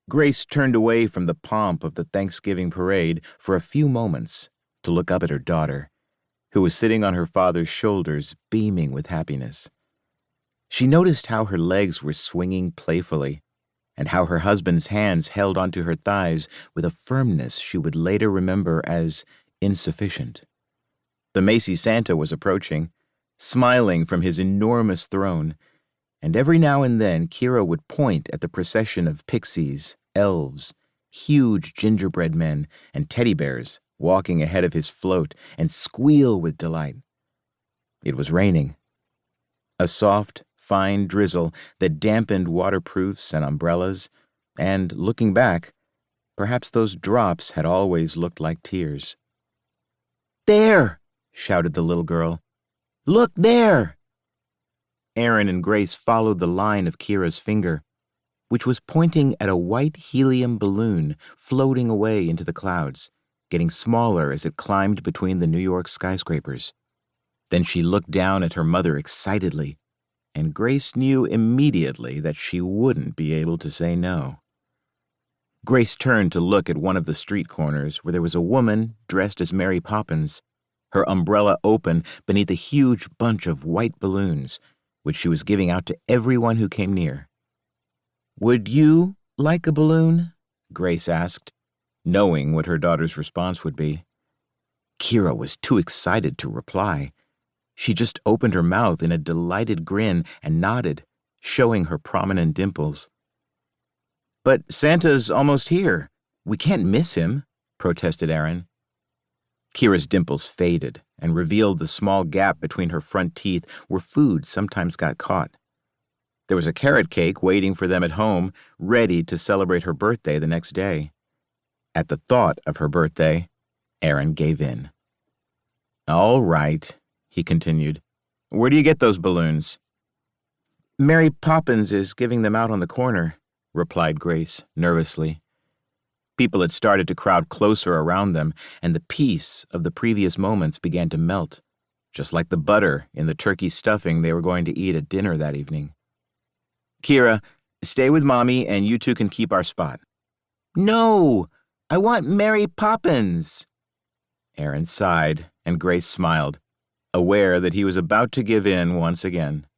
Grace turned away from the pomp of the Thanksgiving parade for a few moments to look up at her daughter, who was sitting on her father's shoulders, beaming with happiness. She noticed how her legs were swinging playfully, and how her husband's hands held onto her thighs with a firmness she would later remember as insufficient. The Macy Santa was approaching, smiling from his enormous throne, and every now and then Keira would point at the procession of pixies, elves, huge gingerbread men, and teddy bears walking ahead of his float and squeal with delight. It was raining. A soft, fine drizzle that dampened waterproofs and umbrellas, and, looking back, perhaps those drops had always looked like tears. "There!" shouted the little girl. "Look there!" Aaron and Grace followed the line of Kira's finger, which was pointing at a white helium balloon floating away into the clouds, getting smaller as it climbed between the New York skyscrapers. Then she looked down at her mother excitedly, and Grace knew immediately that she wouldn't be able to say no. Grace turned to look at one of the street corners where there was a woman dressed as Mary Poppins, her umbrella open beneath a huge bunch of white balloons, which she was giving out to everyone who came near. "Would you like a balloon?" Grace asked, knowing what her daughter's response would be. Keira was too excited to reply. She just opened her mouth in a delighted grin and nodded, showing her prominent dimples. "But Santa's almost here. We can't miss him," protested Aaron. Kira's dimples faded and revealed the small gap between her front teeth where food sometimes got caught. There was a carrot cake waiting for them at home, ready to celebrate her birthday the next day. At the thought of her birthday, Aaron gave in. "All right," he continued. "Where do you get those balloons?" "Mary Poppins is giving them out on the corner," replied Grace nervously. People had started to crowd closer around them, and the peace of the previous moments began to melt, just like the butter in the turkey stuffing they were going to eat at dinner that evening. "Keira, stay with Mommy and you two can keep our spot." "No, I want Mary Poppins." Aaron sighed, and Grace smiled, aware that he was about to give in once again.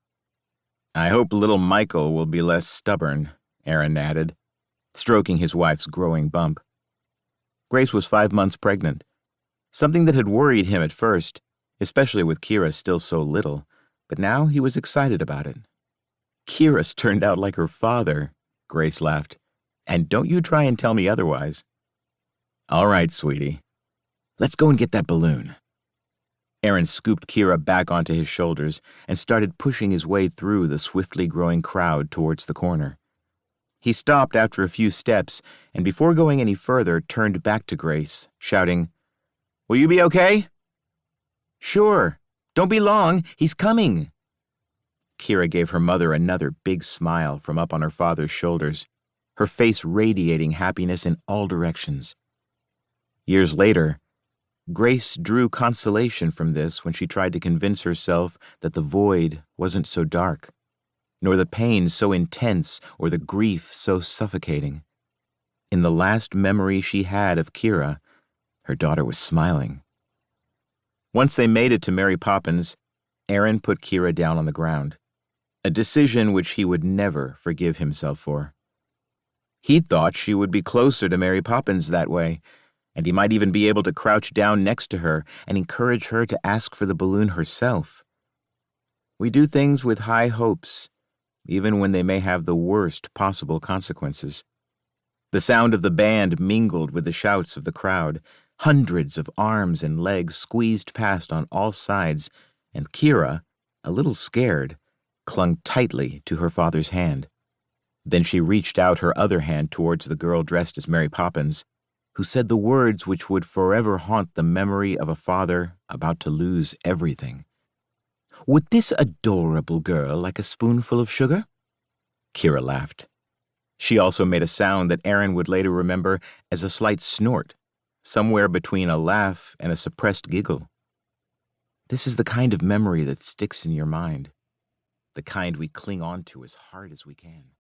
"I hope little Michael will be less stubborn," Aaron added, stroking his wife's growing bump. Grace was 5 months pregnant, something that had worried him at first, especially with Keira still so little, but now he was excited about it. "Keira's turned out like her father," Grace laughed, "and don't you try and tell me otherwise." "All right, sweetie. Let's go and get that balloon." Aaron scooped Keira back onto his shoulders and started pushing his way through the swiftly growing crowd towards the corner. He stopped after a few steps and before going any further turned back to Grace, shouting, "Will you be okay?" "Sure. Don't be long. He's coming." Keira gave her mother another big smile from up on her father's shoulders, her face radiating happiness in all directions. Years later, Grace drew consolation from this when she tried to convince herself that the void wasn't so dark, nor the pain so intense or the grief so suffocating. In the last memory she had of Keira, her daughter was smiling. Once they made it to Mary Poppins, Aaron put Keira down on the ground, a decision which he would never forgive himself for. He thought she would be closer to Mary Poppins that way, and he might even be able to crouch down next to her and encourage her to ask for the balloon herself. We do things with high hopes, even when they may have the worst possible consequences. The sound of the band mingled with the shouts of the crowd. Hundreds of arms and legs squeezed past on all sides, and Keira, a little scared, clung tightly to her father's hand. Then she reached out her other hand towards the girl dressed as Mary Poppins, who said the words which would forever haunt the memory of a father about to lose everything. "Would this adorable girl like a spoonful of sugar?" Keira laughed. She also made a sound that Aaron would later remember as a slight snort, somewhere between a laugh and a suppressed giggle. This is the kind of memory that sticks in your mind, the kind we cling on to as hard as we can.